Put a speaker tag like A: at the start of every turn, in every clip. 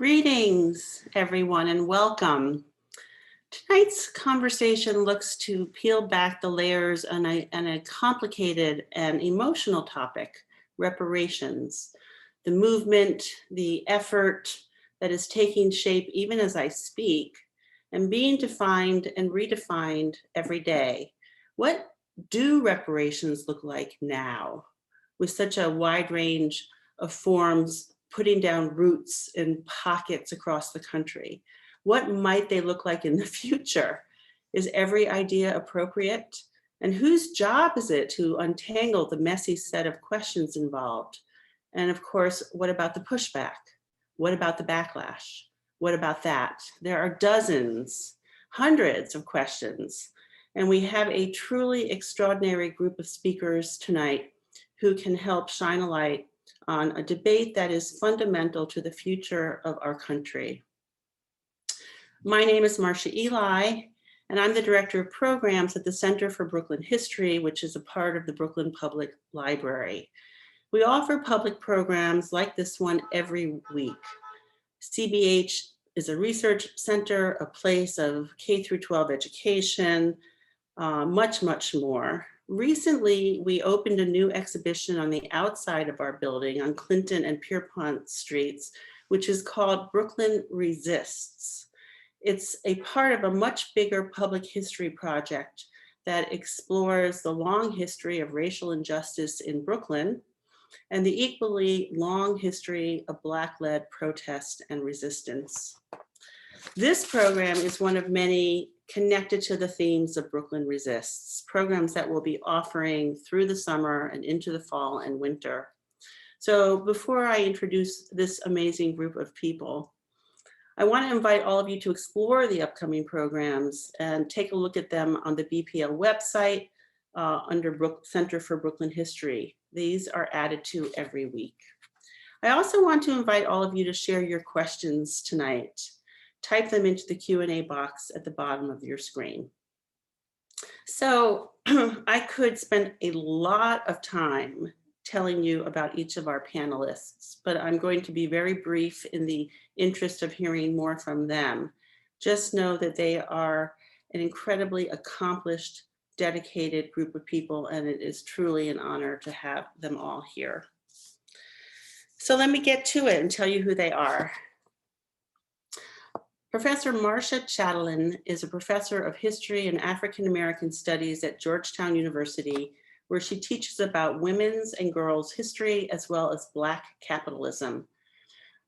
A: Greetings, everyone, and welcome. Tonight's conversation looks to peel back the layers on a complicated and emotional topic, reparations, the movement, the effort that is taking shape even as I speak, and being defined and redefined every day. What do reparations look like now, with such a wide range of forms putting down roots in pockets across the country? What might they look like in the future? Is every idea appropriate? And whose job is it to untangle the messy set of questions involved? And of course, what about the pushback? What about the backlash? What about that? There are dozens, hundreds of questions. And we have a truly extraordinary group of speakers tonight who can help shine a light on a debate that is fundamental to the future of our country. My name is Marcia Eli, and I'm the Director of Programs at the Center for Brooklyn History, which is a part of the Brooklyn Public Library. We offer public programs like this one every week. CBH is a research center, a place of K through 12 education, much more. Recently, we opened a new exhibition on the outside of our building on Clinton and Pierpont Streets, which is called Brooklyn Resists. It's a part of a much bigger public history project that explores the long history of racial injustice in Brooklyn and the equally long history of Black-led protest and resistance. This program is one of many connected to the themes of Brooklyn Resists, programs that we'll be offering through the summer and into the fall and winter. So before I introduce this amazing group of people, I want to invite all of you to explore the upcoming programs and take a look at them on the BPL website under Center for Brooklyn History. These are added to every week. I also want to invite all of you to share your questions tonight. Type them into the Q&A box at the bottom of your screen. So I could spend a lot of time telling you about each of our panelists, but I'm going to be very brief in the interest of hearing more from them. Just know that they are an incredibly accomplished, dedicated group of people, and it is truly an honor to have them all here. So let me get to it and tell you who they are. Professor Marcia Chatelain is a professor of history and African American studies at Georgetown University, where she teaches about women's and girls' history as well as Black capitalism.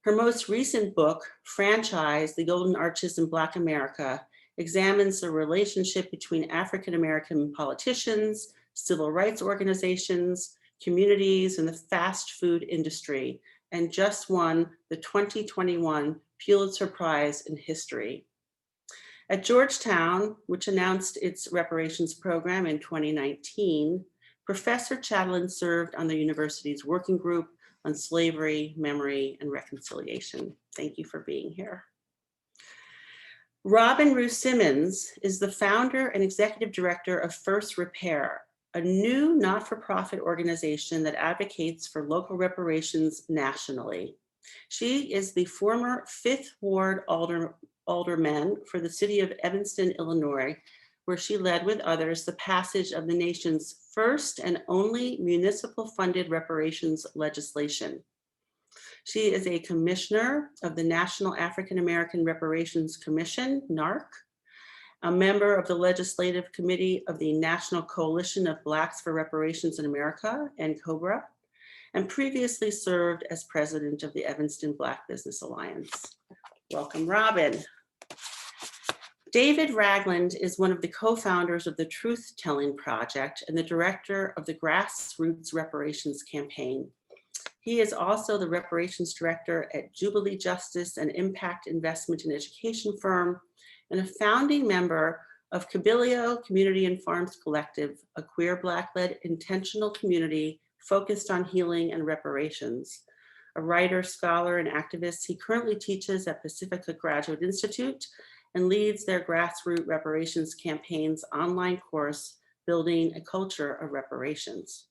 A: Her most recent book, Franchise: The Golden Arches in Black America, examines the relationship between African American politicians, civil rights organizations, communities, and the fast food industry, and just won the 2021 Pulitzer Prize in History. At Georgetown, which announced its reparations program in 2019, Professor Chatelain served on the university's working group on slavery, memory, and reconciliation. Thank you for being here. Rue Simmons is the founder and executive director of First Repair, a new not-for-profit organization that advocates for local reparations nationally. She is the former 5th Ward alderman for the city of Evanston, Illinois, where she led with others the passage of the nation's first and only municipal-funded reparations legislation. She is a commissioner of the National African American Reparations Commission, NAARC, a member of the Legislative Committee of the National Coalition of Blacks for Reparations in America, NCOBRA, and previously served as president of the Evanston Black Business Alliance. Welcome, Robin. David Ragland is one of the co-founders of the Truth Telling Project and the director of the Grassroots Reparations Campaign. He is also the reparations director at Jubilee Justice and Impact Investment and Education firm, and a founding member of Cabilio Community and Farms Collective, a queer Black-led intentional community focused on healing and reparations. A writer, scholar, and activist, he currently teaches at Pacifica Graduate Institute and leads their grassroots reparations campaign's online course, Building a Culture of Reparations.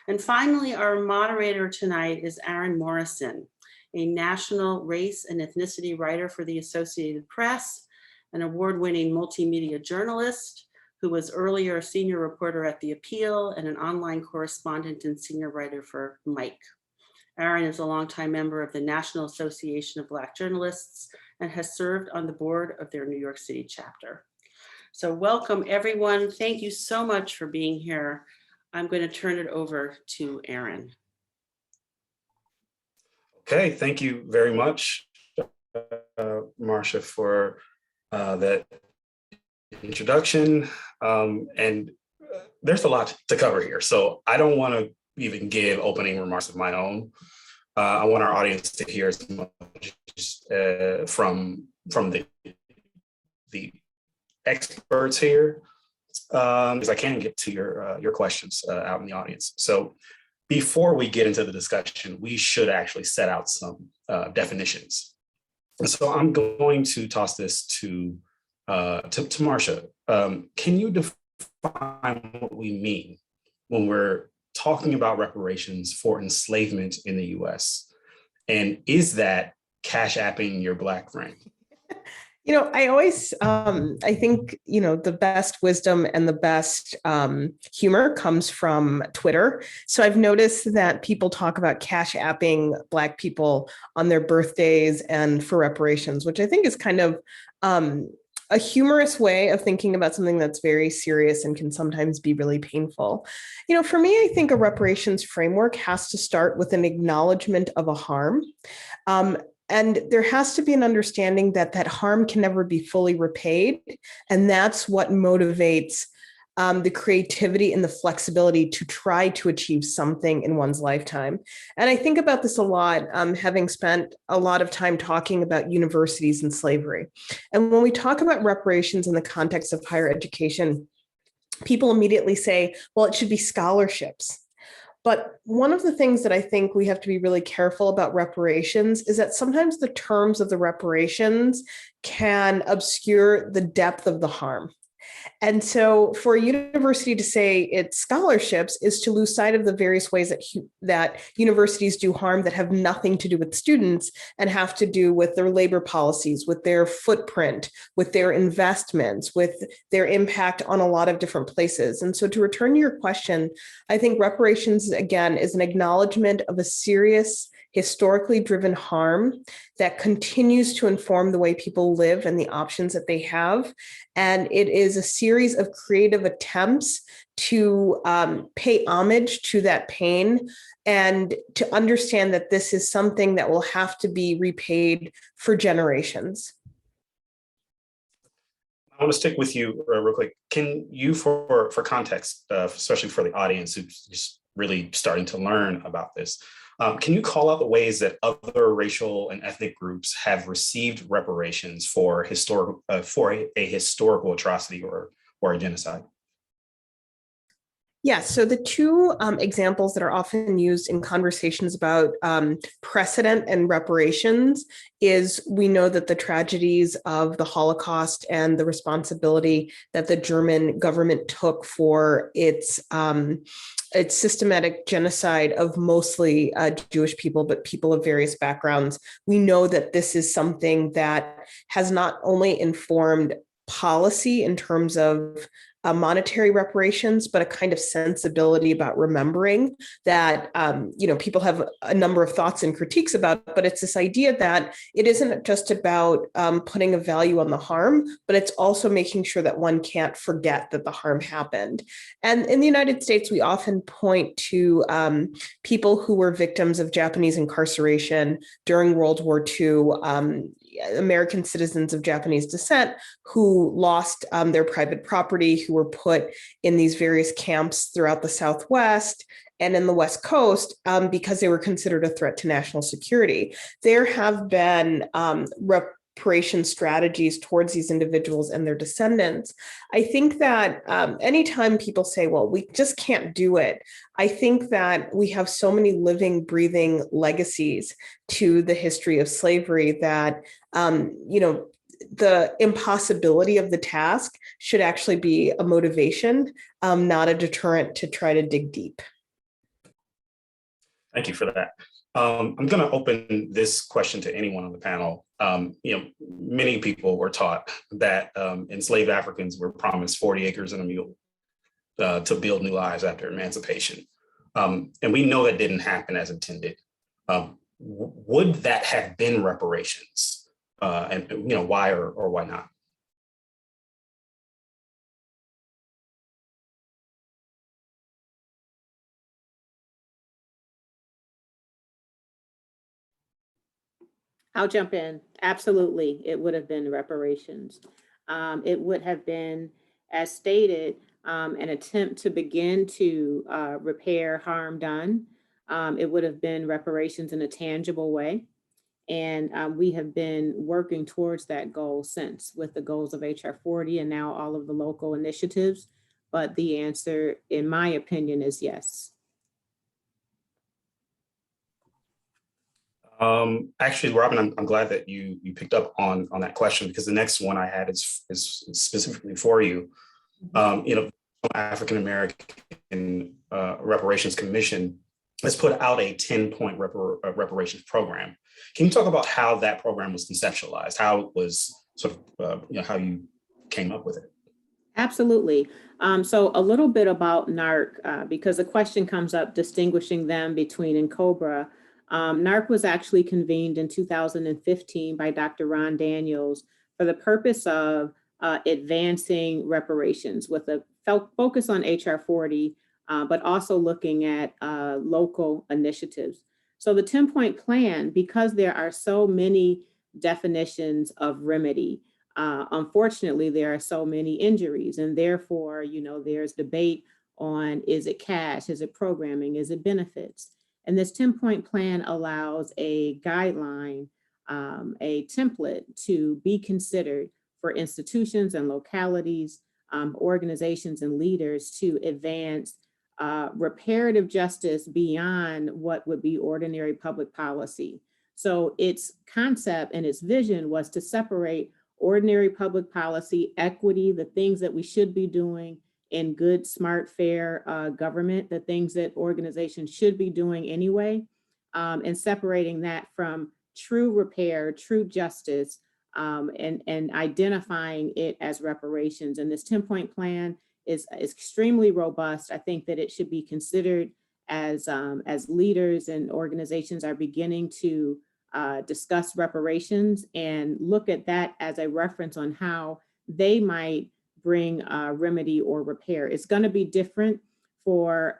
A: And finally, our moderator tonight is Aaron Morrison, a national race and ethnicity writer for the Associated Press, an award-winning multimedia journalist who was earlier a senior reporter at The Appeal and an online correspondent and senior writer for Mike. Aaron is a longtime member of the National Association of Black Journalists and has served on the board of their New York City chapter. So welcome everyone. Thank you so much for being here. I'm going to turn it over to Aaron.
B: Okay, thank you very much, Marcia, for that introduction. And there's a lot to cover here, so I don't want to even give opening remarks of my own. I want our audience to hear as much from the experts here as I can get to your questions out in the audience. So before we get into the discussion, we should actually set out some definitions. And so I'm going to toss this to Marcia. Can you define what we mean when we're talking about reparations for enslavement in the US? And is that cash apping your Black friend?
C: I always, I think, the best wisdom and the best humor comes from Twitter. So I've noticed that people talk about cash apping Black people on their birthdays and for reparations, which I think is kind of a humorous way of thinking about something that's very serious and can sometimes be really painful. For me, I think a reparations framework has to start with an acknowledgement of a harm. And there has to be an understanding that that harm can never be fully repaid. And that's what motivates the creativity and the flexibility to try to achieve something in one's lifetime. And I think about this a lot, having spent a lot of time talking about universities and slavery. And when we talk about reparations in the context of higher education, people immediately say, well, it should be scholarships. But one of the things that I think we have to be really careful about reparations is that sometimes the terms of the reparations can obscure the depth of the harm. And so for a university to say it's scholarships is to lose sight of the various ways that universities do harm that have nothing to do with students and have to do with their labor policies, with their footprint, with their investments, with their impact on a lot of different places. And so to return to your question, I think reparations, again, is an acknowledgement of a serious, historically driven harm that continues to inform the way people live and the options that they have. And it is a series of creative attempts to pay homage to that pain and to understand that this is something that will have to be repaid for generations.
B: I want to stick with you real quick. Can you, for context, especially for the audience who's just really starting to learn about this, can you call out the ways that other racial and ethnic groups have received reparations for a historical atrocity or a genocide?
C: Yeah, so the two examples that are often used in conversations about precedent and reparations is we know that the tragedies of the Holocaust and the responsibility that the German government took for its systematic genocide of mostly Jewish people, but people of various backgrounds. We know that this is something that has not only informed policy in terms of monetary reparations, but a kind of sensibility about remembering that, people have a number of thoughts and critiques about, but it's this idea that it isn't just about putting a value on the harm, but it's also making sure that one can't forget that the harm happened. And in the United States, we often point to people who were victims of Japanese incarceration during World War II, American citizens of Japanese descent who lost their private property, who were put in these various camps throughout the Southwest and in the West Coast because they were considered a threat to national security. There have been reparation strategies towards these individuals and their descendants. I think that anytime people say, well, we just can't do it, I think that we have so many living, breathing legacies to the history of slavery that, the impossibility of the task should actually be a motivation, not a deterrent to try to dig deep.
B: Thank you for that. I'm going to open this question to anyone on the panel. Many people were taught that enslaved Africans were promised 40 acres and a mule to build new lives after emancipation. And we know that didn't happen as intended. Would that have been reparations? And why or why not?
D: I'll jump in. Absolutely, it would have been reparations. It would have been, as stated, an attempt to begin to repair harm done. It would have been reparations in a tangible way. And we have been working towards that goal since, with the goals of HR 40 and now all of the local initiatives. But the answer, in my opinion, is yes.
B: Actually, Robin, I'm glad that you picked up on that question, because the next one I had is specifically for you. African American Reparations Commission has put out a 10-point reparations program. Can you talk about how that program was conceptualized, how it was sort of, how you came up with it?
D: Absolutely. So a little bit about NAARC, because the question comes up distinguishing them between and COBRA. NAARC was actually convened in 2015 by Dr. Ron Daniels for the purpose of advancing reparations with a focus on HR 40, but also looking at local initiatives. So the 10-point plan, because there are so many definitions of remedy, unfortunately, there are so many injuries, and therefore, there's debate on, is it cash, is it programming, is it benefits? And this 10-point plan allows a guideline, a template to be considered for institutions and localities, organizations and leaders to advance reparative justice beyond what would be ordinary public policy. So its concept and its vision was to separate ordinary public policy, equity, the things that we should be doing in good, smart, fair government, the things that organizations should be doing anyway, and separating that from true repair, true justice, and identifying it as reparations. And this 10-point plan is extremely robust. I think that it should be considered as leaders and organizations are beginning to discuss reparations and look at that as a reference on how they might bring remedy or repair. It's going to be different for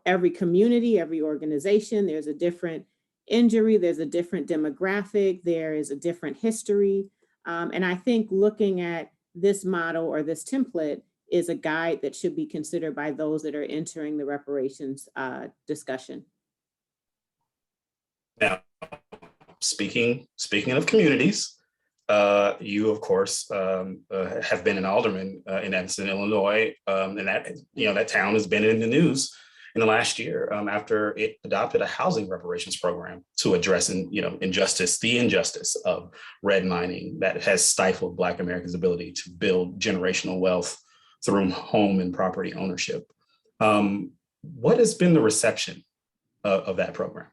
D: every community, every organization. There's a different injury, there's a different demographic, there is a different history. And I think looking at this model or this template is a guide that should be considered by those that are entering the reparations discussion.
B: Now, speaking of communities, you, of course, have been an alderman in Evanston, Illinois, and that town has been in the news in the last year after it adopted a housing reparations program to address, the injustice of redlining that has stifled Black Americans' ability to build generational wealth through home and property ownership. What has been the reception of that program?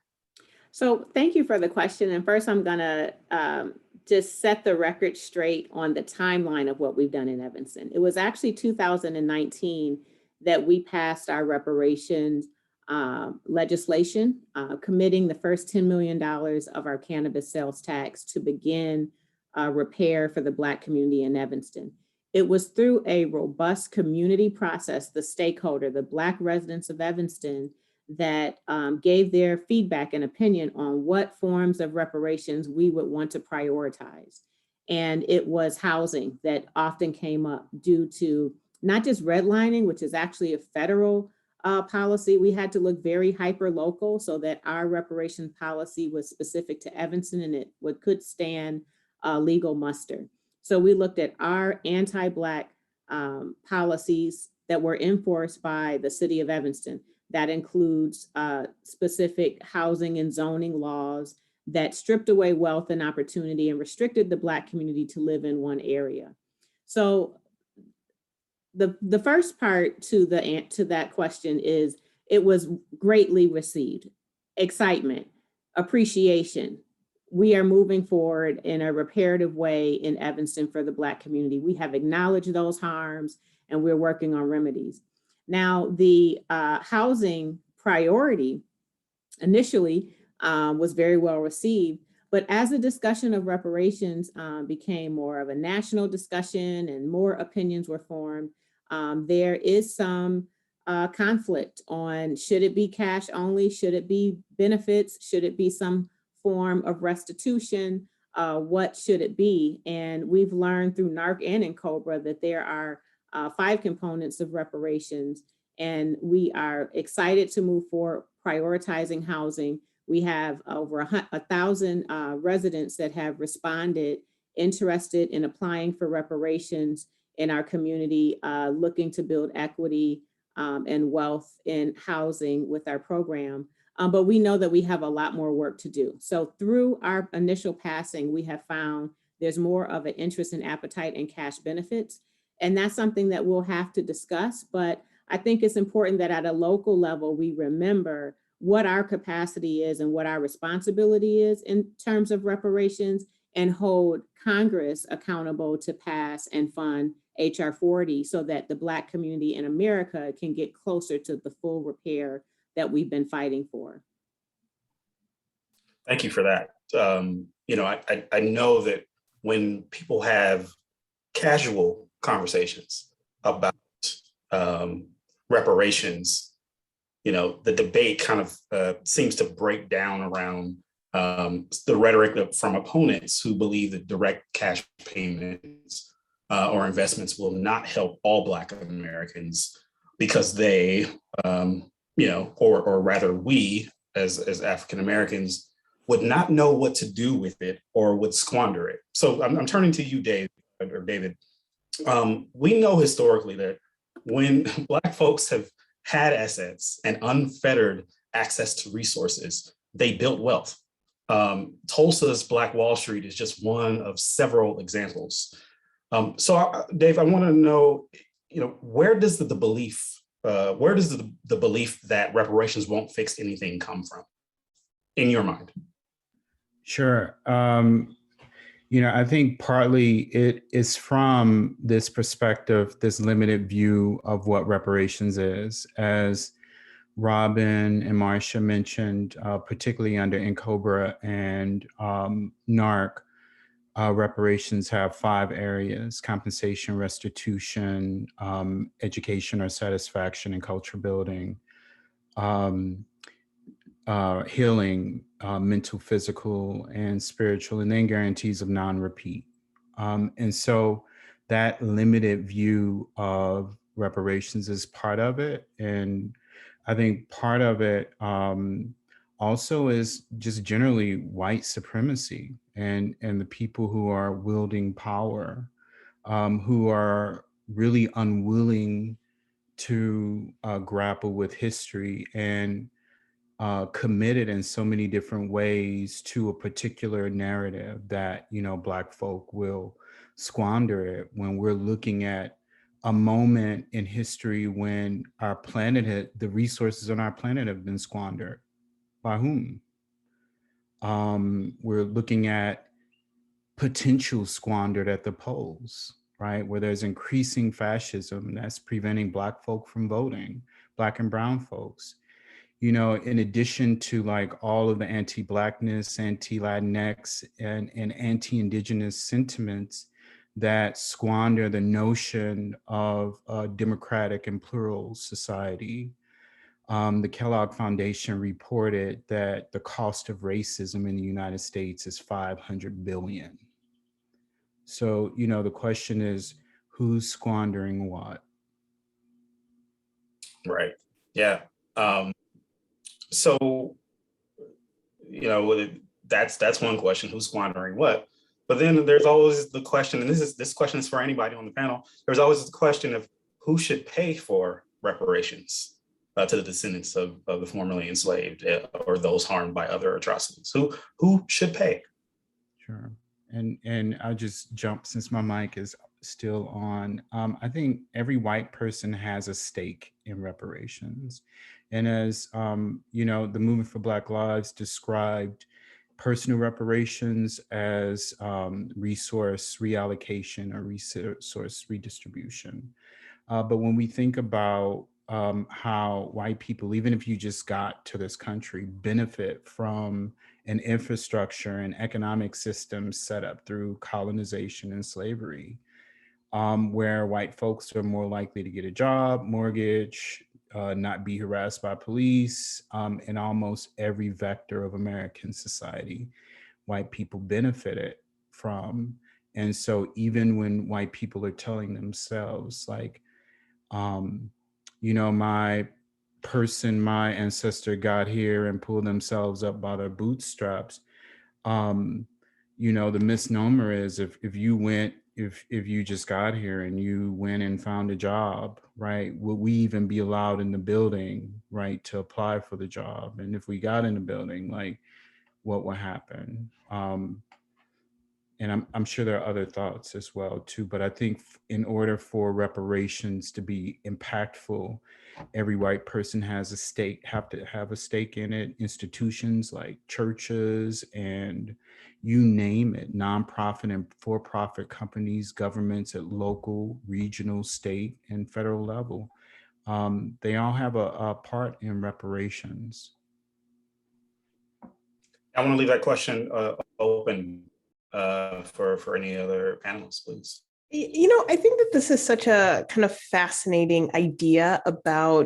D: So thank you for the question. And first, I'm going to just set the record straight on the timeline of what we've done in Evanston. It was actually 2019 that we passed our reparations legislation, committing the first $10 million of our cannabis sales tax to begin repair for the Black community in Evanston. It was through a robust community process, the stakeholder, the Black residents of Evanston, that gave their feedback and opinion on what forms of reparations we would want to prioritize. And it was housing that often came up due to not just redlining, which is actually a federal policy. We had to look very hyper local so that our reparation policy was specific to Evanston and it could stand legal muster. So we looked at our anti-Black policies that were enforced by the city of Evanston. That includes specific housing and zoning laws that stripped away wealth and opportunity and restricted the Black community to live in one area. So the first part to that question is, it was greatly received. Excitement, appreciation. We are moving forward in a reparative way in Evanston for the Black community. We have acknowledged those harms and we're working on remedies. Now, the housing priority initially was very well received, but as the discussion of reparations became more of a national discussion and more opinions were formed, there is some conflict on, should it be cash only? Should it be benefits? Should it be some form of restitution? What should it be? And we've learned through NAARC and in COBRA that there are 5 components of reparations, and we are excited to move forward prioritizing housing. We have over 1,000 residents that have responded, interested in applying for reparations in our community, looking to build equity and wealth in housing with our program. But we know that we have a lot more work to do. So through our initial passing, we have found there's more of an interest and appetite in cash benefits. And that's something that we'll have to discuss. But I think it's important that at a local level, we remember what our capacity is and what our responsibility is in terms of reparations, and hold Congress accountable to pass and fund HR 40 so that the Black community in America can get closer to the full repair that we've been fighting for.
B: Thank you for that. You know, I know that when people have casual conversations about reparations, you know, the debate kind of seems to break down around the rhetoric from opponents who believe that direct cash payments or investments will not help all Black Americans because they, you know, or rather we as African Americans would not know what to do with it or would squander it. So I'm turning to you, David. We know historically that when Black folks have had assets and unfettered access to resources, they built wealth. Tulsa's Black Wall Street is just one of several examples. So, Dave, I want to know, you know, where does the belief that reparations won't fix anything come from, in your mind?
E: Sure. You know, I think partly it is from this perspective, this limited view of what reparations is. As Robin and Marcia mentioned, particularly under NCOBRA and NAARC, reparations have 5 areas: compensation, restitution, education or satisfaction, and culture building, healing, mental, physical, and spiritual, and then guarantees of non-repeat. And so that limited view of reparations is part of it. And I think part of it also is just generally white supremacy and the people who are wielding power, who are really unwilling to grapple with history and committed in so many different ways to a particular narrative that, you know, Black folk will squander it when we're looking at a moment in history when our planet the resources on our planet have been squandered. By whom? We're looking at potential squandered at the polls, right? Where there's increasing fascism that's preventing Black folk from voting, Black and brown folks. You know, in addition to like all of the anti-Blackness, anti-Latinx, and anti-Indigenous sentiments that squander the notion of a democratic and plural society. The Kellogg Foundation reported that the cost of racism in the United States is $500 billion. So, you know, the question is, who's squandering what?
B: Right. Yeah. So, you know, that's one question: who's squandering what? But then there's always the question, and this question is for anybody on the panel. There's always the question of who should pay for reparations to the descendants of the formerly enslaved or those harmed by other atrocities. Who should pay?
E: Sure. And I'll just jump since my mic is still on. I think every white person has a stake in reparations. And as the Movement for Black Lives described personal reparations as resource reallocation or resource redistribution. But when we think about how white people, even if you just got to this country, benefit from an infrastructure and economic system set up through colonization and slavery, where white folks are more likely to get a job, mortgage, not be harassed by police, in almost every vector of American society, white people benefited from. And so even when white people are telling themselves like, my ancestor got here and pulled themselves up by their bootstraps, the misnomer is if you just got here and you went and found a job, right, would we even be allowed in the building, right, to apply for the job? And if we got in the building, like, what would happen? And I'm sure there are other thoughts as well too, but I think in order for reparations to be impactful, every white person have to have a stake in it. Institutions like churches and you name it, nonprofit and for-profit companies, governments at local, regional, state, and federal level. They all have a part in reparations.
B: I want to leave that question open for any other panelists, please.
C: I think that this is such a kind of fascinating idea about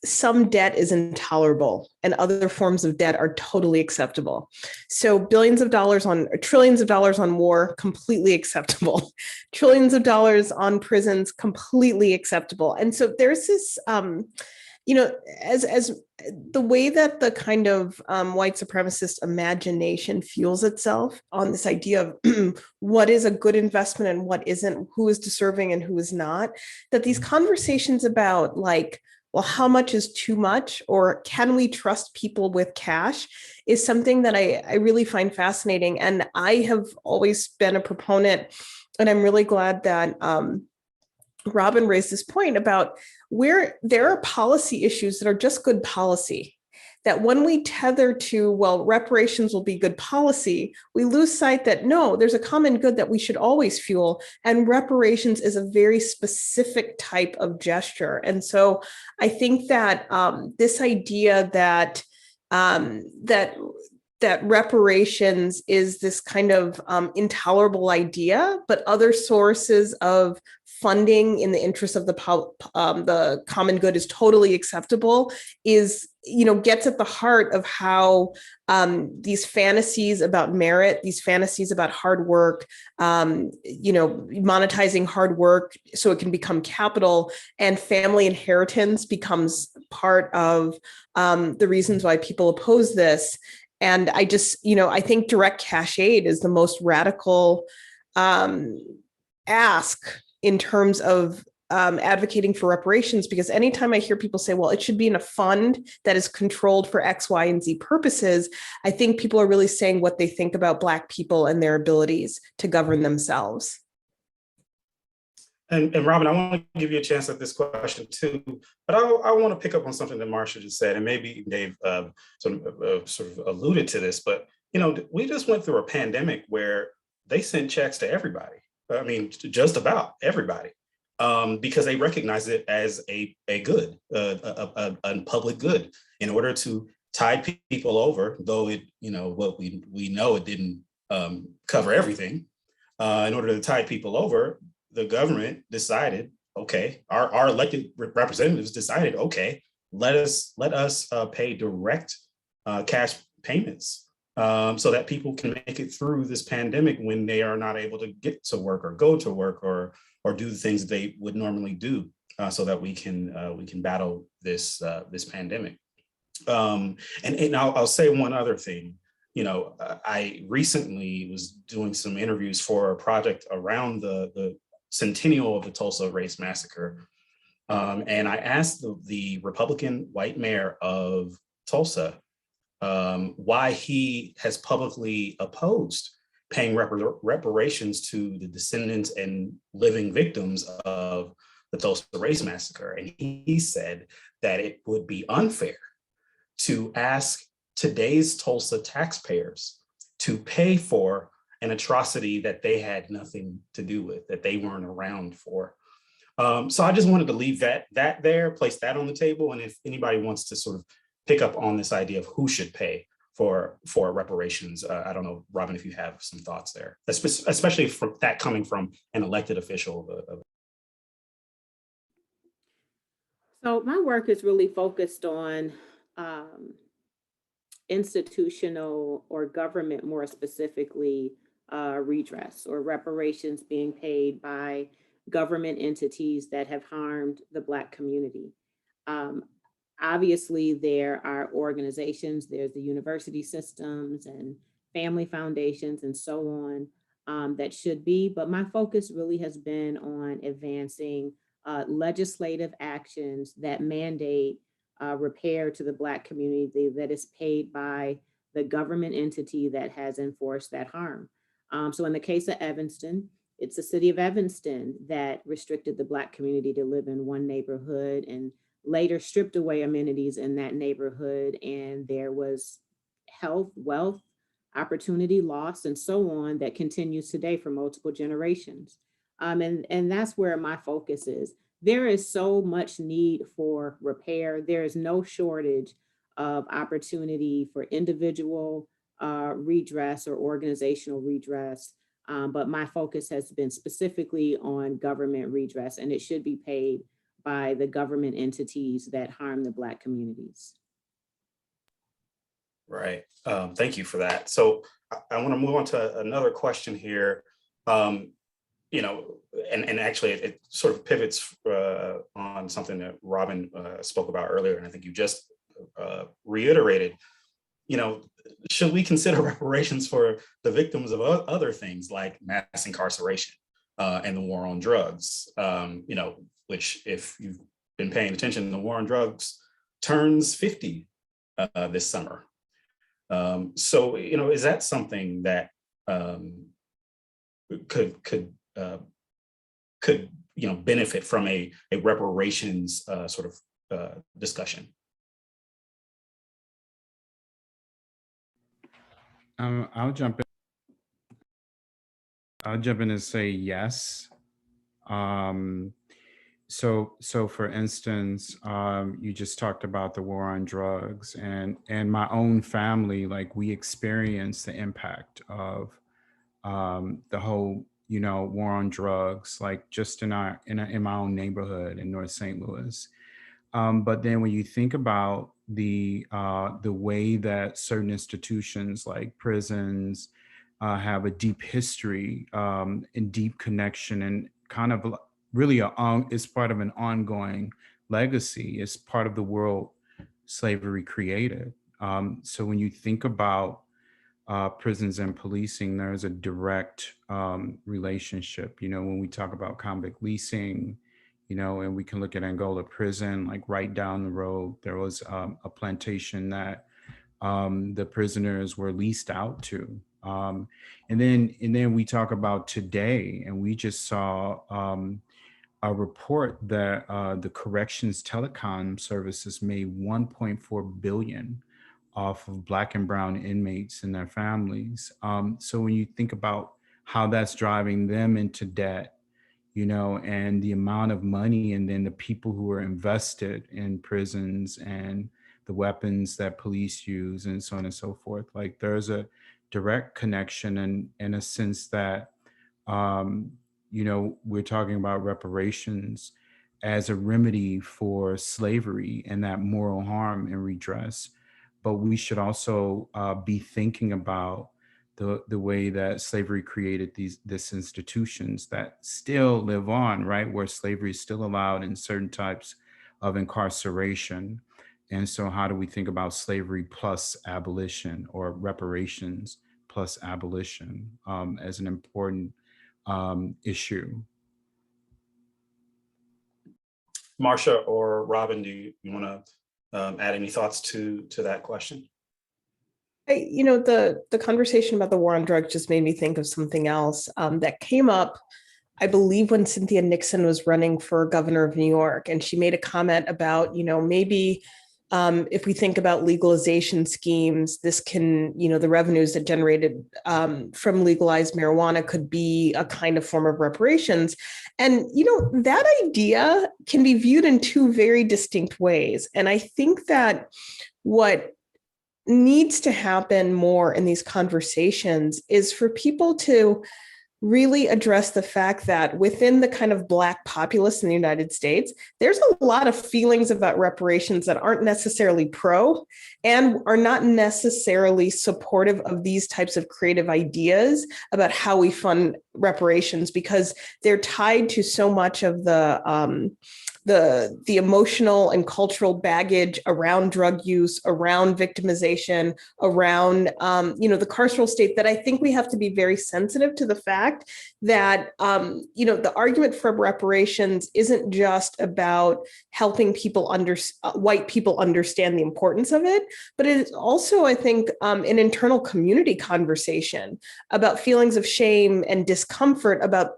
C: some debt is intolerable and other forms of debt are totally acceptable. So trillions of dollars on war, completely acceptable. Trillions of dollars on prisons, completely acceptable. And so there's this, as the way that the kind of white supremacist imagination fuels itself on this idea of what is a good investment and what isn't, who is deserving and who is not, that these conversations about like, well, how much is too much, or can we trust people with cash, is something that I really find fascinating. And I have always been a proponent, and I'm really glad that Robin raised this point about where there are policy issues that are just good policy, that when we tether to, well, reparations will be good policy, we lose sight that no, there's a common good that we should always fuel. And reparations is a very specific type of gesture. And so I think that this idea that that reparations is this kind of intolerable idea, but other sources of funding in the interest of the common good is totally acceptable, is, gets at the heart of how these fantasies about merit, these fantasies about hard work, monetizing hard work so it can become capital, and family inheritance becomes part of the reasons why people oppose this. And I just, I think direct cash aid is the most radical ask in terms of advocating for reparations, because anytime I hear people say, well, it should be in a fund that is controlled for X, Y, and Z purposes, I think people are really saying what they think about Black people and their abilities to govern themselves.
B: And Robin, I want to give you a chance at this question too, but I want to pick up on something that Marcia just said, and maybe Dave sort of alluded to this, but we just went through a pandemic where they sent checks to everybody. I mean, just about everybody, because they recognize it as a good, a public good, in order to tide people over. Though it, what we know, it didn't cover everything. In order to tide people over, the government decided, okay, our elected representatives decided, okay, let us pay direct cash payments so that people can make it through this pandemic when they are not able to get to work or go to work or do the things they would normally do, so that we can battle this pandemic. And I'll say one other thing. I recently was doing some interviews for a project around the centennial of the Tulsa Race Massacre. And I asked the Republican white mayor of Tulsa why he has publicly opposed paying reparations to the descendants and living victims of the Tulsa Race Massacre. And he said that it would be unfair to ask today's Tulsa taxpayers to pay for an atrocity that they had nothing to do with, that they weren't around for. So I just wanted to leave that there, place that on the table. And if anybody wants to sort of pick up on this idea of who should pay for reparations, I don't know, Robin, if you have some thoughts there, especially from that coming from an elected official.
D: So my work is really focused on institutional or government, more specifically, redress or reparations being paid by government entities that have harmed the Black community. Obviously, there are organizations, there's the university systems and family foundations and so on that should be, but my focus really has been on advancing legislative actions that mandate repair to the Black community that is paid by the government entity that has enforced that harm. So in the case of Evanston, it's the city of Evanston that restricted the Black community to live in one neighborhood and later stripped away amenities in that neighborhood. And there was health, wealth, opportunity loss, and so on that continues today for multiple generations. And that's where my focus is. There is so much need for repair. There is no shortage of opportunity for individual redress or organizational redress. But my focus has been specifically on government redress, and it should be paid by the government entities that harm the Black communities.
B: Right. Thank you for that. So I want to move on to another question here. You know, and actually it sort of pivots on something that Robin spoke about earlier, and I think you just reiterated. You know, should we consider reparations for the victims of other things like mass incarceration and the war on drugs? You know, which, if you've been paying attention, the war on drugs turns 50 this summer. So, you know, is that something that could you know, benefit from a reparations sort of discussion?
E: I'll jump in. I'll jump in and say yes. So for instance, you just talked about the war on drugs, and my own family, like, we experienced the impact of the whole, you know, war on drugs, like just in my own neighborhood in North St. Louis. But then when you think about the way that certain institutions like prisons have a deep history and deep connection, and kind of really is part of an ongoing legacy, is part of the world slavery created. So when you think about prisons and policing, there's a direct relationship. You know, when we talk about convict leasing, you know, and we can look at Angola prison, like right down the road, there was a plantation that the prisoners were leased out to. And then we talk about today, and we just saw a report that the corrections telecom services made $1.4 billion off of Black and brown inmates and their families. So when you think about how that's driving them into debt, you know, and the amount of money, and then the people who are invested in prisons and the weapons that police use and so on and so forth, like, there's a direct connection, and in a sense that, you know, we're talking about reparations as a remedy for slavery and that moral harm and redress. But we should also be thinking about the way that slavery created these institutions that still live on, right? Where slavery is still allowed in certain types of incarceration. And so how do we think about slavery plus abolition, or reparations plus abolition, as an important issue?
B: Marcia or Robin, do you want to add any thoughts to that question?
C: You know, the conversation about the war on drugs just made me think of something else that came up I believe when Cynthia Nixon was running for governor of New York, and she made a comment about, maybe if we think about legalization schemes, this can, the revenues that generated from legalized marijuana could be a kind of form of reparations. And, that idea can be viewed in two very distinct ways. And I think that what needs to happen more in these conversations is for people to really address the fact that within the kind of Black populace in the United States, there's a lot of feelings about reparations that aren't necessarily pro and are not necessarily supportive of these types of creative ideas about how we fund reparations, because they're tied to so much of the emotional and cultural baggage around drug use, around victimization, around the carceral state, that I think we have to be very sensitive to the fact that the argument for reparations isn't just about helping white people understand the importance of it, but it is also, I think, an internal community conversation about feelings of shame and discomfort about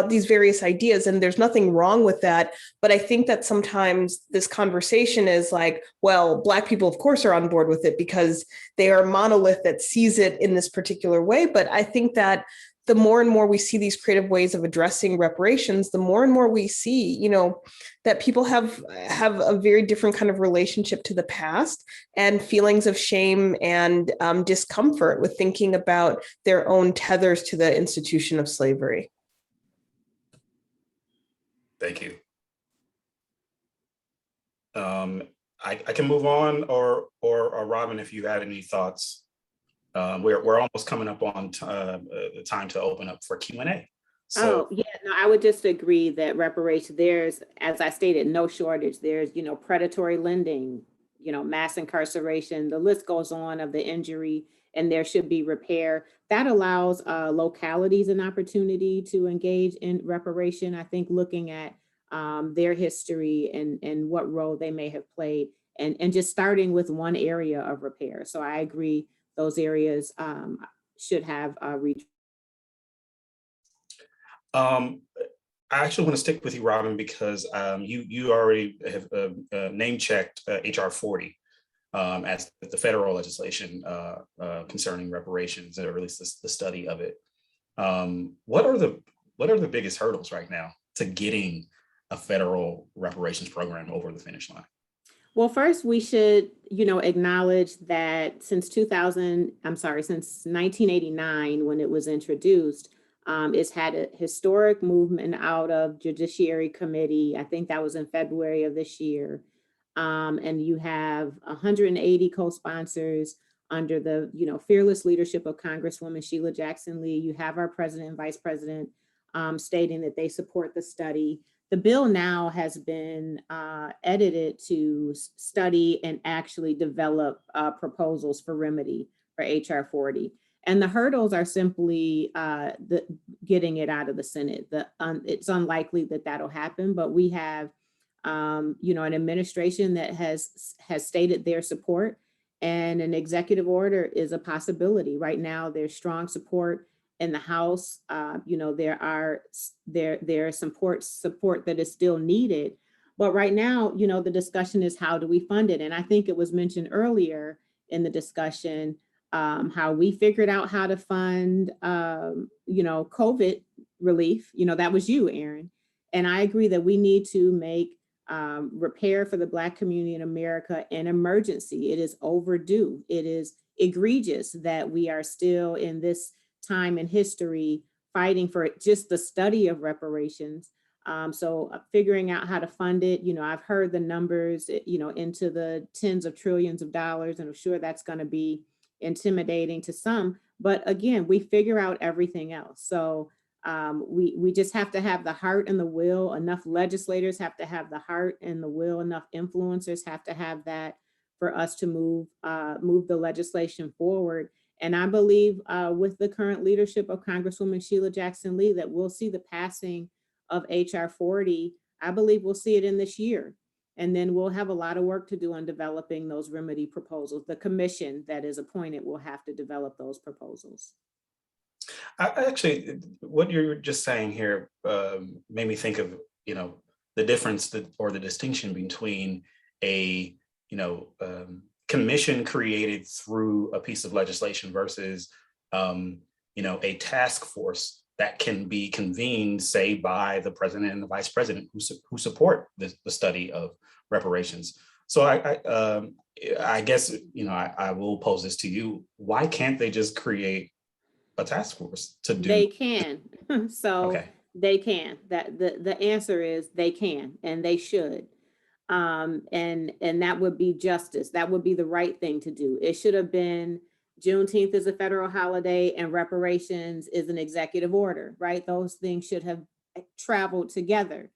C: these various ideas. And there's nothing wrong with that. But I think that sometimes this conversation is like, well, Black people, of course, are on board with it because they are a monolith that sees it in this particular way. But I think that the more and more we see these creative ways of addressing reparations, the more and more we see, that people have a very different kind of relationship to the past and feelings of shame and discomfort with thinking about their own tethers to the institution of slavery.
B: Thank you. I can move on, or Robin, if you had any thoughts. We're almost coming up on the time to open up for Q&A. So,
D: I would just agree that reparation, there's, as I stated, no shortage. There's, predatory lending, mass incarceration, the list goes on of the injury, and there should be repair. That allows localities an opportunity to engage in reparation. I think looking at their history and what role they may have played, and just starting with one area of repair. So I agree, those areas should have reach.
B: I actually want to stick with you, Robin, because you already have name checked HR 40 as the federal legislation concerning reparations, or at least the study of it. What are the biggest hurdles right now to getting a federal reparations program over the finish line?
D: Well, first we should, acknowledge that since 1989, when it was introduced, it's had a historic movement out of Judiciary Committee. I think that was in February of this year. And you have 180 co-sponsors under the, fearless leadership of Congresswoman Sheila Jackson Lee. You have our president and vice president stating that they support the study. The bill now has been edited to study and actually develop proposals for remedy for HR 40. And the hurdles are simply getting it out of the Senate. It's unlikely that that'll happen, but we have an administration that has stated their support, and an executive order is a possibility. Right now, there's strong support in the House. There's support that is still needed. But right now, the discussion is, how do we fund it? And I think it was mentioned earlier in the discussion, how we figured out how to fund, COVID relief. That was you, Aaron. And I agree that we need to make repair for the Black community in America an emergency. It is overdue. It is egregious that we are still in this time in history fighting for just the study of reparations. So figuring out how to fund it, I've heard the numbers, into the tens of trillions of dollars, and I'm sure that's going to be intimidating to some. But again, we figure out everything else. So we just have to have the heart and the will. Enough legislators have to have the heart and the will. Enough influencers have to have that for us to move the legislation forward. And I believe with the current leadership of Congresswoman Sheila Jackson Lee that we'll see the passing of HR 40. I believe we'll see it in this year. And then we'll have a lot of work to do on developing those remedy proposals. The commission that is appointed will have to develop those proposals.
B: I actually, what you're just saying here made me think of, the difference or the distinction between a, commission created through a piece of legislation versus, a task force that can be convened, say, by the president and the vice president who support the study of reparations. So I guess, I will pose this to you. Why can't they just create a task force to do?
D: They can. So
B: Okay.
D: they can. That the answer is they can and they should. And that would be justice. That would be the right thing to do. It should have been Juneteenth is a federal holiday and reparations is an executive order, right? Those things should have traveled together.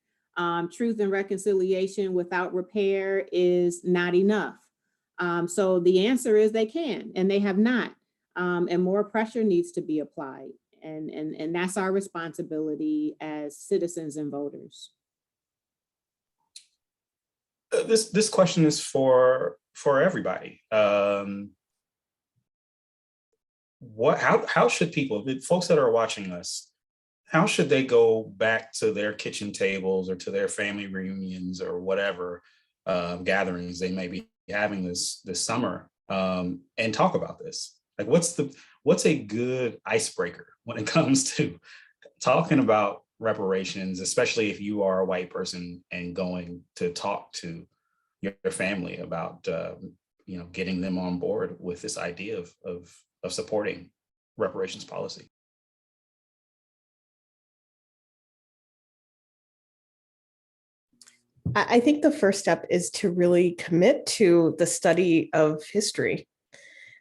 D: Truth and reconciliation without repair is not enough. So the answer is they can, and they have not. And more pressure needs to be applied. And that's our responsibility as citizens and voters.
B: This question is for everybody. How should people, the folks that are watching us, how should they go back to their kitchen tables or to their family reunions or whatever gatherings they may be having this summer and talk about this? Like, what's a good icebreaker when it comes to talking about reparations, especially if you are a white person and going to talk to your family about getting them on board with this idea of supporting reparations policy?
C: I think the first step is to really commit to the study of history.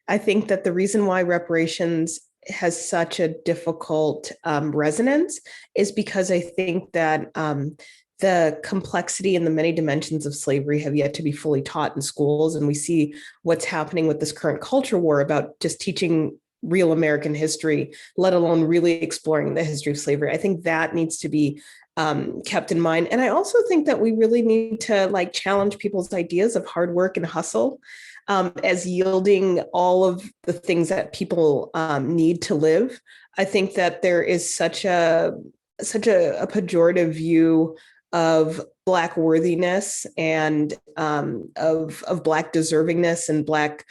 C: I think that the reason why reparations has such a difficult resonance is because I think that the complexity and the many dimensions of slavery have yet to be fully taught in schools. And we see what's happening with this current culture war about just teaching real American history, let alone really exploring the history of slavery. I think that needs to be kept in mind. And I also think that we really need to challenge people's ideas of hard work and hustle as yielding all of the things that people need to live. I think that there is such a pejorative view of Black worthiness and of Black deservingness and Black,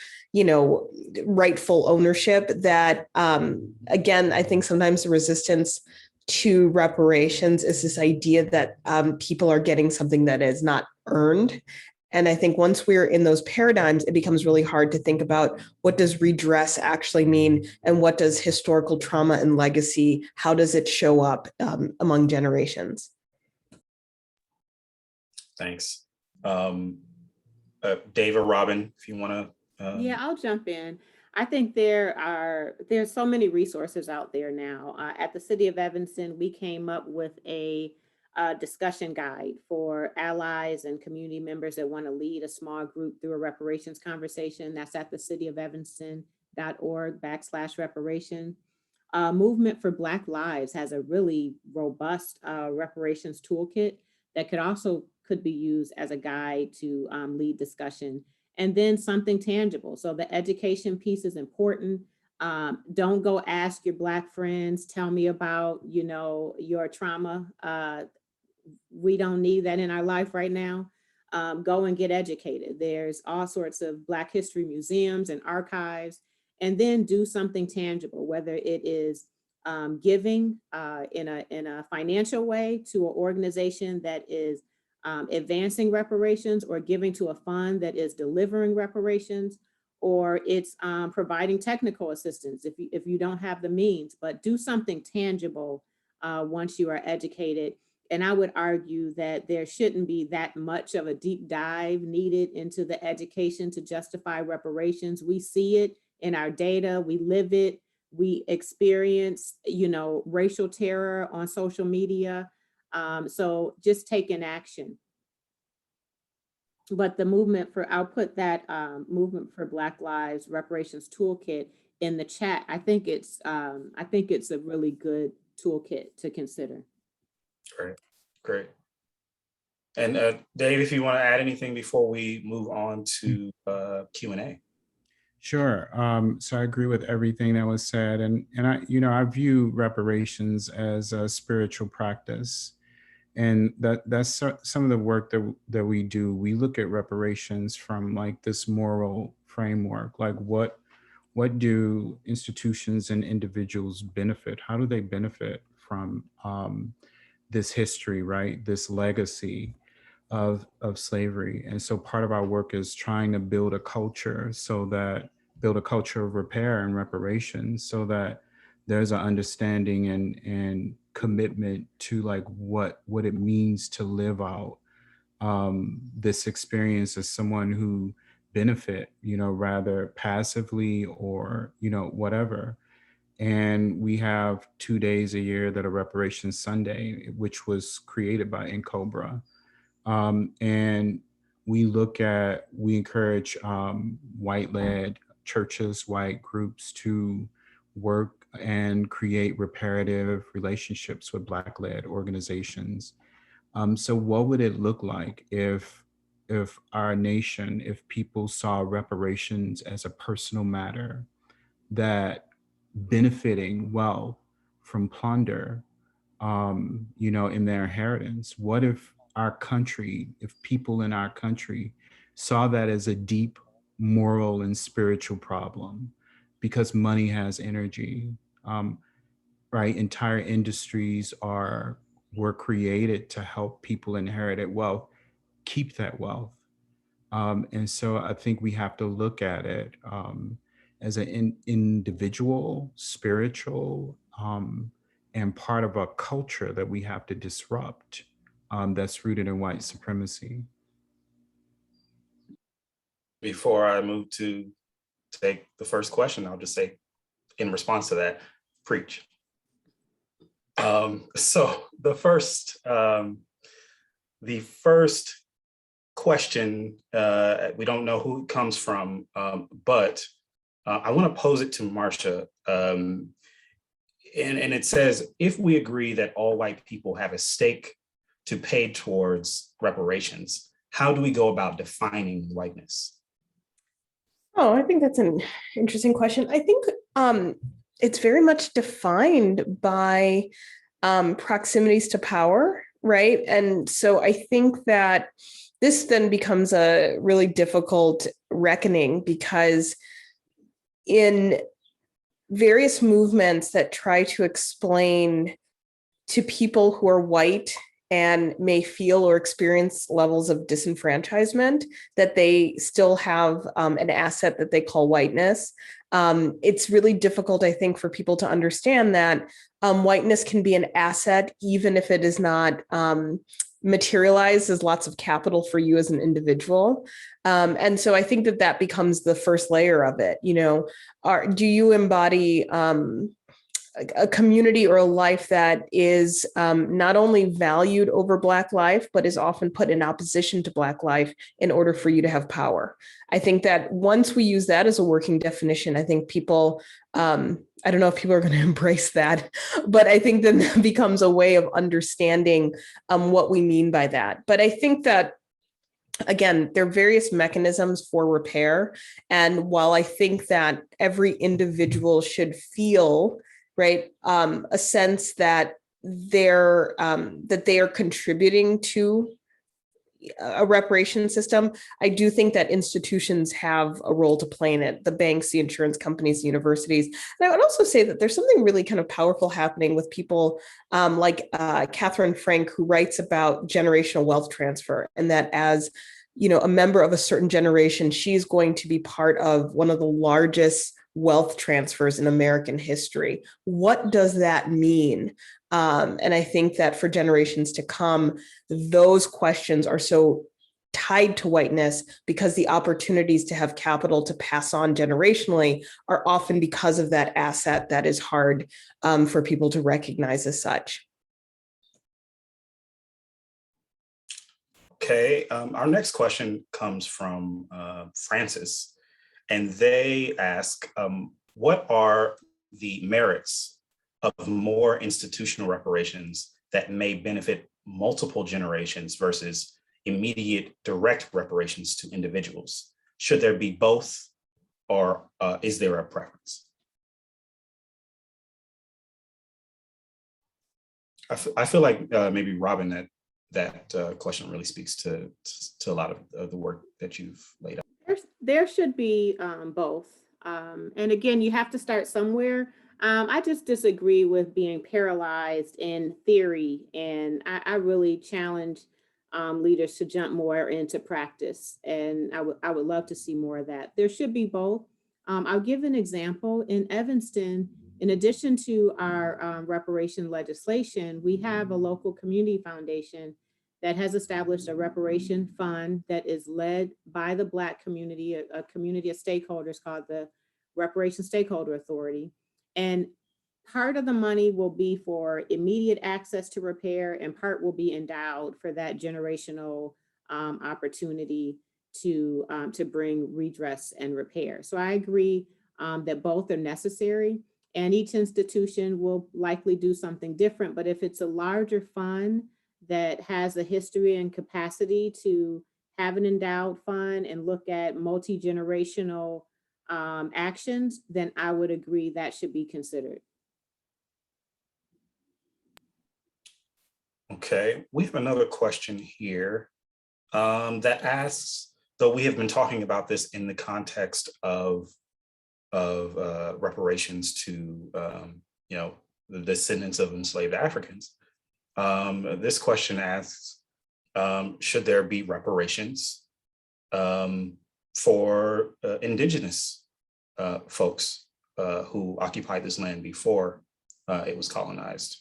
C: rightful ownership that, again, I think sometimes the resistance to reparations is this idea that people are getting something that is not earned. And I think once we're in those paradigms, it becomes really hard to think about what does redress actually mean and what does historical trauma and legacy, how does it show up among generations?
B: Thanks. Dave or Robin, if you want to.
D: Yeah, I'll jump in. I think there's so many resources out there now. At the City of Evanston, we came up with a discussion guide for allies and community members that want to lead a small group through a reparations conversation. That's at thecityofevanston.org/reparation. Movement for Black Lives has a really robust reparations toolkit that could be used as a guide to lead discussion. And then something tangible. So the education piece is important. Don't go ask your Black friends, tell me about, your trauma. We don't need that in our life right now. Go and get educated. There's all sorts of Black history museums and archives, and then do something tangible, whether it is giving in a financial way to an organization that is advancing reparations, or giving to a fund that is delivering reparations, or it's providing technical assistance if you don't have the means, but do something tangible once you are educated. And I would argue that there shouldn't be that much of a deep dive needed into the education to justify reparations. We see it in our data, we live it, we experience, racial terror on social media. So just taking action. But the I'll put that movement for Black Lives reparations toolkit in the chat. I think it's a really good toolkit to consider.
B: Great. And Dave, if you want to add anything before we move on to Q&A.
E: Sure. So I agree with everything that was said, and I view reparations as a spiritual practice, and some of the work that we do. We look at reparations from like this moral framework, like what do institutions and individuals benefit? How do they benefit from this history, right? This legacy of slavery. And so part of our work is trying to build a culture build a culture of repair and reparation so that there's an understanding and commitment to like what it means to live out this experience as someone who benefit, rather passively or, whatever. And we have 2 days a year that are Reparations Sunday, which was created by NCOBRA. And we encourage white-led churches, white groups to work and create reparative relationships with Black-led organizations. So what would it look like if our nation, if people saw reparations as a personal matter, that benefiting wealth from plunder, in their inheritance? What if if people in our country saw that as a deep moral and spiritual problem because money has energy, right? Entire industries were created to help people inherit wealth, keep that wealth. And so I think we have to look at it as an individual, spiritual, and part of a culture that we have to disrupt that's rooted in white supremacy.
B: Before I move to take the first question, I'll just say in response to that, preach. So the first question, we don't know who it comes from, but I want to pose it to Marcia. And it says, if we agree that all white people have a stake to pay towards reparations, how do we go about defining whiteness?
C: Oh, I think that's an interesting question. I think it's very much defined by proximities to power, right? And so I think that this then becomes a really difficult reckoning because in various movements that try to explain to people who are white and may feel or experience levels of disenfranchisement that they still have an asset that they call whiteness. It's really difficult, I think, for people to understand that whiteness can be an asset, even if it is not materialized as lots of capital for you as an individual. And so I think that becomes the first layer of it. Do you embody a community or a life that is not only valued over Black life, but is often put in opposition to Black life in order for you to have power? I think that once we use that as a working definition, I think people, I don't know if people are going to embrace that, but I think then that becomes a way of understanding what we mean by that. But I think that, again, there are various mechanisms for repair. And while I think that every individual should feel, right, a sense that they are contributing to a reparation system, I do think that institutions have a role to play in it, the banks, the insurance companies, the universities. And I would also say that there's something really kind of powerful happening with people like Catherine Frank, who writes about generational wealth transfer, and that as a member of a certain generation, she's going to be part of one of the largest wealth transfers in American history. What does that mean? And I think that for generations to come, those questions are so tied to whiteness because the opportunities to have capital to pass on generationally are often because of that asset that is hard for people to recognize as such.
B: Okay, our next question comes from Francis, and they ask, what are the merits of more institutional reparations that may benefit multiple generations versus immediate direct reparations to individuals? Should there be both? or is there a preference? I feel like maybe Robin, that question really speaks to a lot of the work that you've laid out.
D: There should be both. And again, you have to start somewhere. I just disagree with being paralyzed in theory, and I really challenge leaders to jump more into practice. And I would love to see more of that. There should be both. I'll give an example. In Evanston, in addition to our reparation legislation, we have a local community foundation that has established a reparation fund that is led by the Black community, a community of stakeholders called the Reparation Stakeholder Authority. And part of the money will be for immediate access to repair, and part will be endowed for that generational opportunity to bring redress and repair. So I agree that both are necessary, and each institution will likely do something different. But if it's a larger fund that has a history and capacity to have an endowed fund and look at multi-generational actions, then I would agree that should be considered.
B: Okay, we have another question here that asks, though we have been talking about this in the context of reparations to the descendants of enslaved Africans. This question asks, should there be reparations for indigenous folks who occupied this land before it was colonized?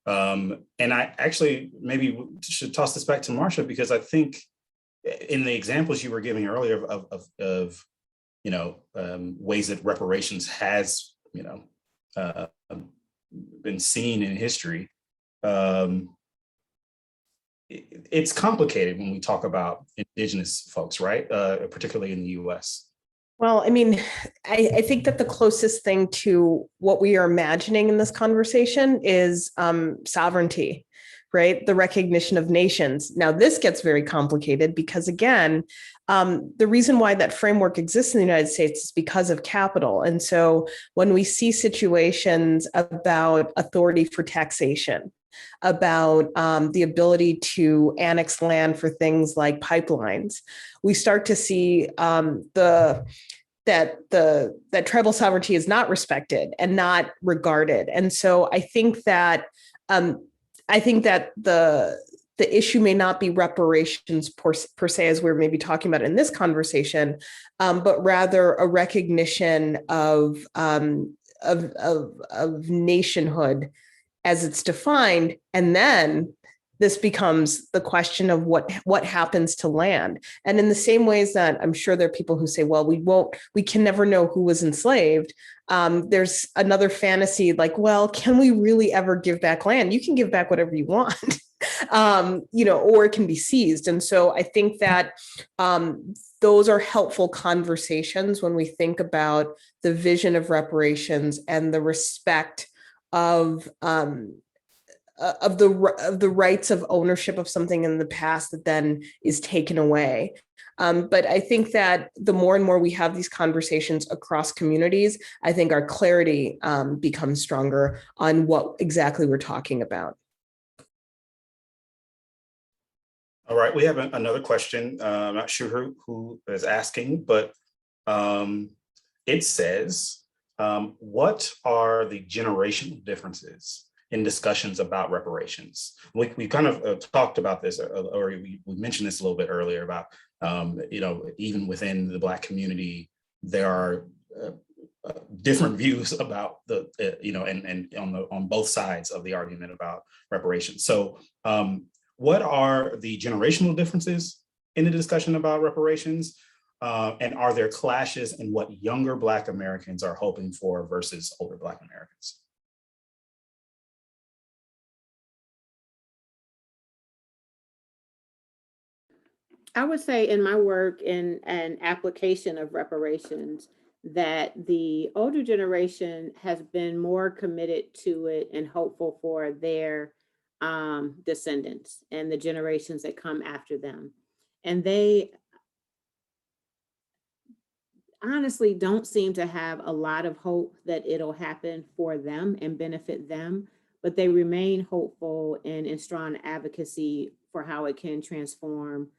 B: And I actually maybe should toss this back to Marcia, because I think in the examples you were giving earlier of ways that reparations has been seen in history, it's complicated when we talk about indigenous folks, right? Particularly in the US.
C: Well, I mean, I think that the closest thing to what we are imagining in this conversation is sovereignty, right? The recognition of nations. Now, this gets very complicated because, again, the reason why that framework exists in the United States is because of capital. And so when we see situations about authority for taxation, about the ability to annex land for things like pipelines, we start to see that tribal sovereignty is not respected and not regarded. And so I think that the issue may not be reparations per se, as we're maybe talking about in this conversation, but rather a recognition of nationhood as it's defined. And then this becomes the question of what happens to land. And in the same ways that I'm sure there are people who say, well, we can never know who was enslaved. There's another fantasy like, well, can we really ever give back land? You can give back whatever you want, or it can be seized. And so I think that those are helpful conversations when we think about the vision of reparations and the respect of the rights of ownership of something in the past that then is taken away. But I think that the more and more we have these conversations across communities, I think our clarity becomes stronger on what exactly we're talking about.
B: All right, we have another question. I'm not sure who is asking, but it says, what are the generational differences in discussions about reparations? We kind of talked about this, or we mentioned this a little bit earlier about, even within the Black community, there are different views about and on both sides of the argument about reparations. So what are the generational differences in the discussion about reparations? And are there clashes in what younger Black Americans are hoping for versus older Black Americans?
D: I would say in my work in an application of reparations, that the older generation has been more committed to it and hopeful for their descendants and the generations that come after them. And honestly don't seem to have a lot of hope that it'll happen for them and benefit them, but they remain hopeful and in strong advocacy for how it can transform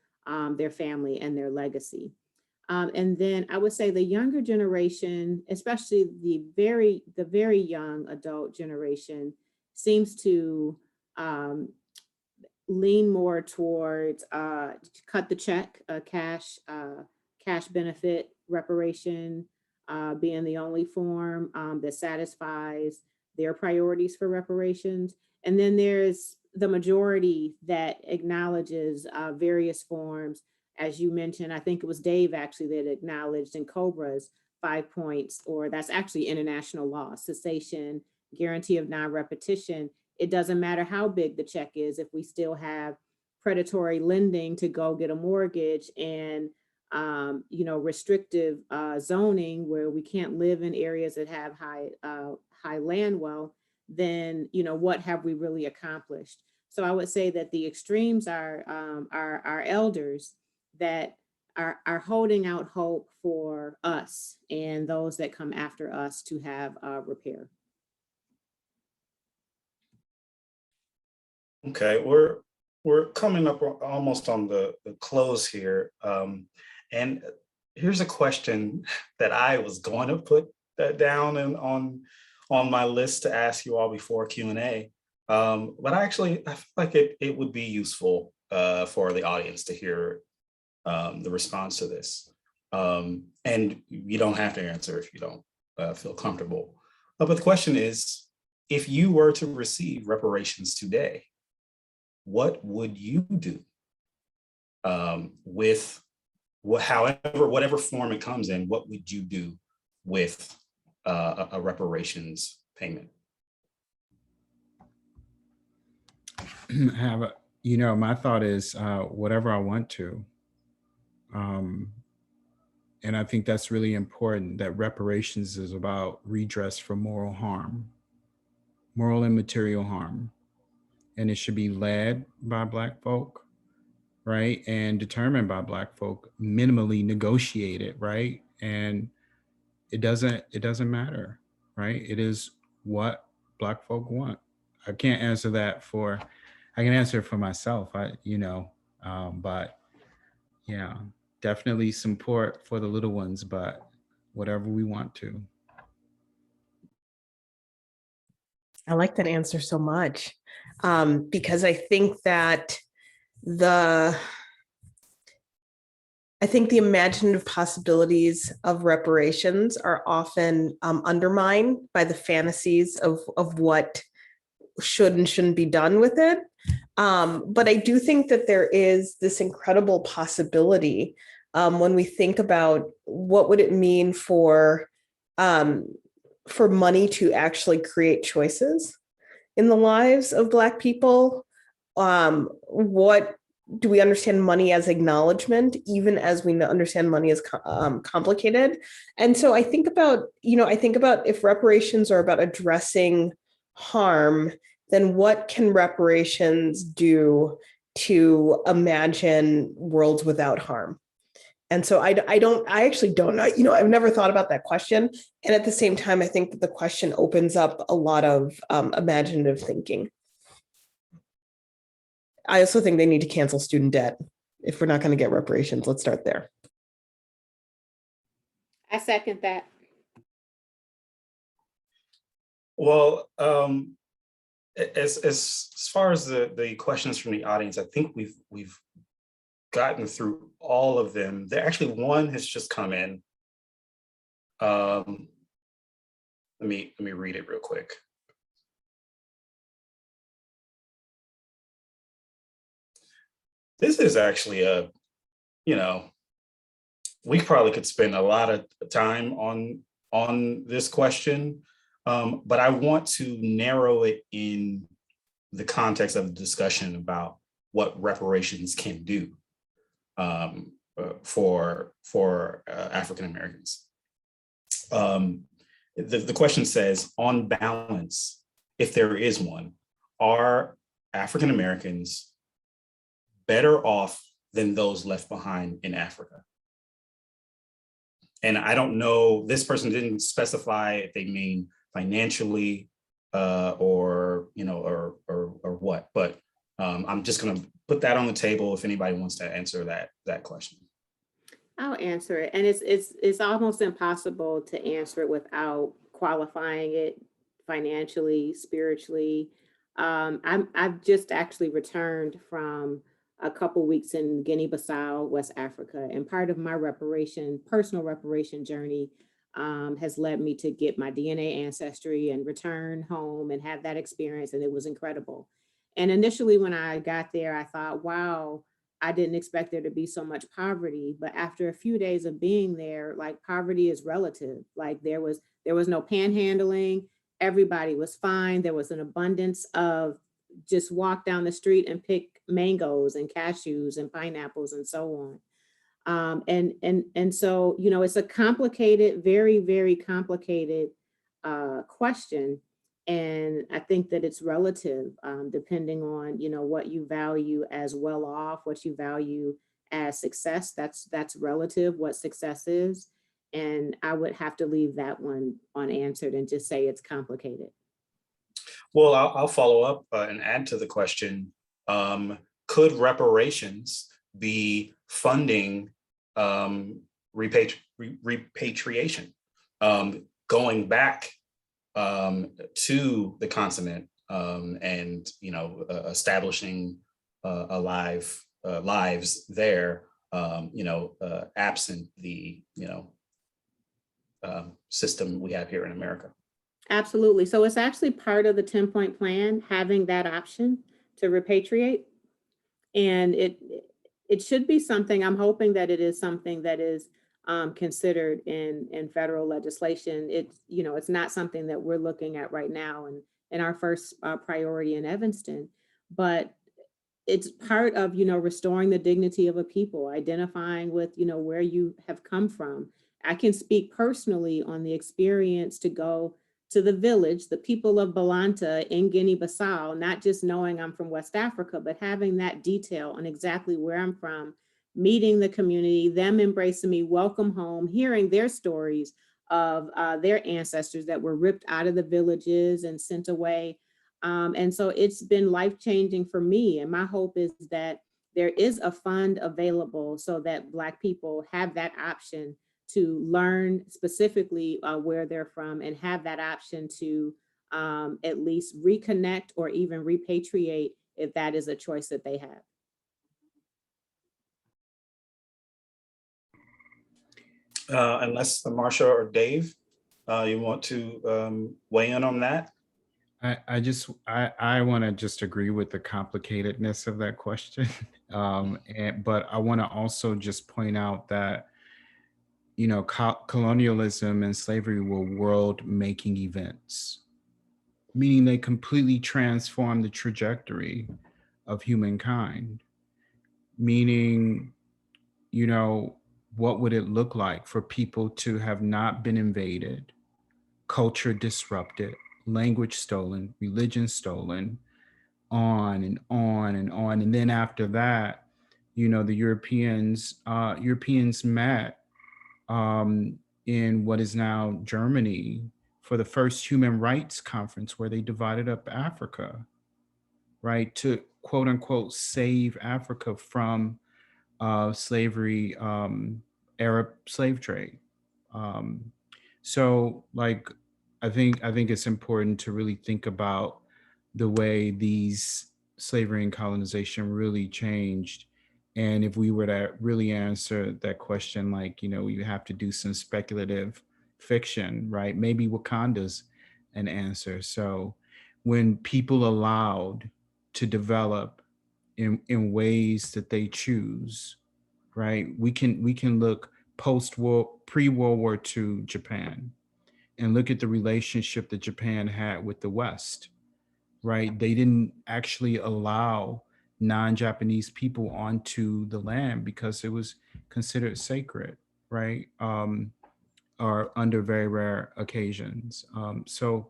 D: their family and their legacy. And then I would say the younger generation, especially the very young adult generation, seems to lean more towards cut the check, cash benefit reparation being the only form that satisfies their priorities for reparations. And then there's the majority that acknowledges various forms. As you mentioned, I think it was Dave actually that acknowledged in COBRA's 5 points, or that's actually international law, cessation, guarantee of non-repetition. It doesn't matter how big the check is if we still have predatory lending to go get a mortgage and restrictive zoning where we can't live in areas that have high land wealth, then what have we really accomplished? So I would say that the extremes are our elders that are holding out hope for us and those that come after us to have repair.
B: Okay, we're coming up almost on the close here. And here's a question that I was going to put down and on my list to ask you all before Q&A. But I feel like it would be useful for the audience to hear the response to this. And you don't have to answer if you don't feel comfortable. But the question is, if you were to receive reparations today, what would you do with whatever form it comes in? What would you do with a reparations payment?
E: My thought is whatever I want to. And I think that's really important, that reparations is about redress for moral harm, moral and material harm. And it should be led by Black folk, right? And determined by Black folk, minimally negotiated, right? And it doesn't matter, right? It is what Black folk want. I can't answer that I can answer it for myself, but yeah, definitely support for the little ones, but whatever we want to.
C: I like that answer so much because I think that the imaginative possibilities of reparations are often undermined by the fantasies of what should and shouldn't be done with it. But I do think that there is this incredible possibility when we think about what would it mean for money to actually create choices in the lives of Black people. What do we understand money as acknowledgement, even as we understand money as complicated? And so I think about if reparations are about addressing harm, then what can reparations do to imagine worlds without harm? And so I actually don't know, I've never thought about that question. And at the same time, I think that the question opens up a lot of imaginative thinking. I also think they need to cancel student debt. If we're not going to get reparations, let's start there.
D: I second that.
B: Well, as far as the questions from the audience, I think we've gotten through all of them. There actually one has just come in. Let me read it real quick. This is actually we probably could spend a lot of time on this question, but I want to narrow it in the context of the discussion about what reparations can do for African Americans. The question says, on balance, if there is one, are African Americans better off than those left behind in Africa? And I don't know, this person didn't specify if they mean financially or, you know, or what, but I'm just gonna put that on the table if anybody wants to answer that question.
D: I'll answer it. And it's almost impossible to answer it without qualifying it financially, spiritually. I've just actually returned from a couple weeks in Guinea-Bissau, West Africa, and part of my personal reparation journey has led me to get my DNA ancestry and return home and have that experience, and it was incredible. And initially when I got there, I thought, wow, I didn't expect there to be so much poverty, but after a few days of being there, like poverty is relative. Like there was no panhandling. Everybody was fine. There was an abundance of just walk down the street and pick mangoes and cashews and pineapples and so on. And so, you know, it's a complicated, very, very complicated question. And I think that it's relative, depending on, you know, what you value as well off, what you value as success. That's relative, what success is. And I would have to leave that one unanswered and just say it's complicated.
B: Well, I'll follow up and add to the question. Could reparations be funding repatriation, going back to the continent and, you know, establishing lives there, you know, absent the, you know, system we have here in America?
D: Absolutely. So it's actually part of the 10-point plan, having that option to repatriate. And it should be something, I'm hoping that it is something that is considered in federal legislation. It's, you know, it's not something that we're looking at right now and in our first priority in Evanston, but it's part of, you know, restoring the dignity of a people, identifying with, you know, where you have come from. I can speak personally on the experience to go to the village, the people of Balanta in Guinea-Bissau, not just knowing I'm from West Africa, but having that detail on exactly where I'm from, meeting the community, them embracing me, welcome home, hearing their stories of their ancestors that were ripped out of the villages and sent away. And so it's been life-changing for me. And my hope is that there is a fund available so that Black people have that option to learn specifically where they're from and have that option to at least reconnect or even repatriate if that is a choice that they have.
B: Unless Marcia or Dave, you want to weigh in on that?
E: I want to just agree with the complicatedness of that question. But I want to also just point out that, you know, colonialism and slavery were world-making events, meaning they completely transformed the trajectory of humankind, meaning, you know, what would it look like for people to have not been invaded, culture disrupted, language stolen, religion stolen, on and on and on. And then after that, you know, the Europeans met in what is now Germany for the first human rights conference where they divided up Africa, right, to quote unquote save Africa from slavery, Arab slave trade. So like, I think it's important to really think about the way these slavery and colonization really changed. And if we were to really answer that question, like, you know, you have to do some speculative fiction, right? Maybe Wakanda's an answer. So when people allowed to develop in ways that they choose, right? We can look pre-World War II Japan and look at the relationship that Japan had with the West, right? They didn't actually allow non-Japanese people onto the land because it was considered sacred, right? Or under very rare occasions. So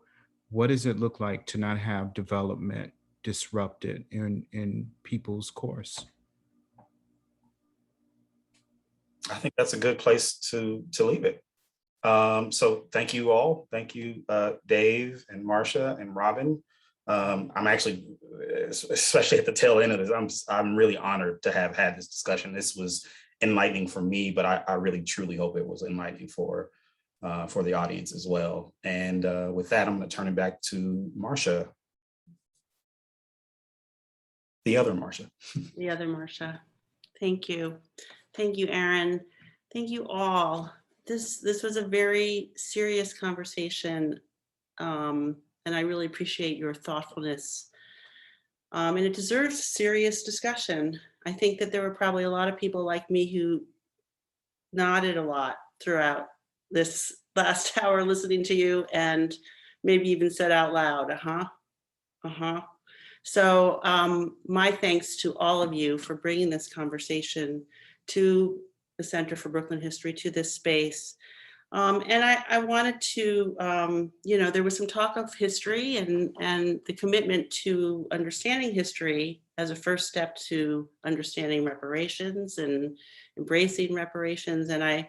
E: what does it look like to not have development disrupted in people's course?
B: I think that's a good place to leave it. So thank you all. Thank you, Dave and Marcia and Robin. I'm actually, especially at the tail end of this, I'm really honored to have had this discussion. This was enlightening for me, but I really truly hope it was enlightening for the audience as well. And with that, I'm going to turn it back to Marcia. The other Marcia.
A: The other Marcia. Thank you. Thank you, Aaron. Thank you all. This was a very serious conversation, and I really appreciate your thoughtfulness. And it deserves serious discussion. I think that there were probably a lot of people like me who nodded a lot throughout this last hour listening to you, and maybe even said out loud, So my thanks to all of you for bringing this conversation to the Center for Brooklyn History, to this space. And I wanted to, there was some talk of history and the commitment to understanding history as a first step to understanding reparations and embracing reparations. And I,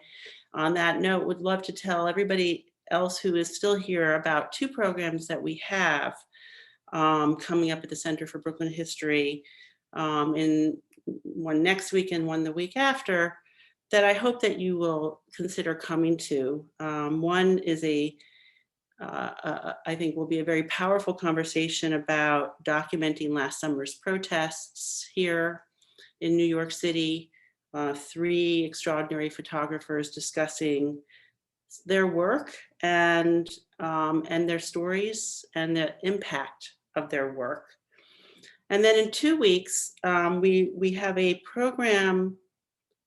A: on that note, would love to tell everybody else who is still here about two programs that we have coming up at the Center for Brooklyn History, in one next week and one the week after, that I hope that you will consider coming to. One is I think will be a very powerful conversation about documenting last summer's protests here in New York City. 3 extraordinary photographers discussing their work and their stories and the impact of their work. And then in 2 weeks, we have a program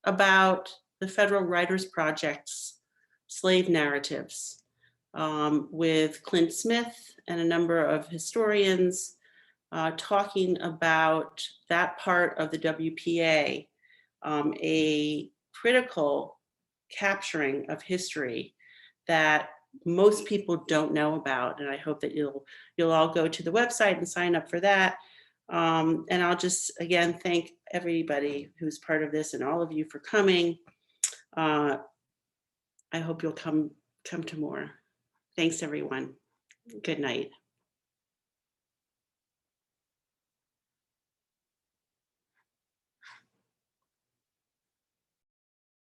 A: about the Federal Writers Project's slave narratives, with Clint Smith and a number of historians talking about that part of the WPA, a critical capturing of history that most people don't know about. And I hope that you'll all go to the website and sign up for that. And I'll just, again, thank everybody who's part of this and all of you for coming. I hope you'll come to more. Thanks, everyone. Good night.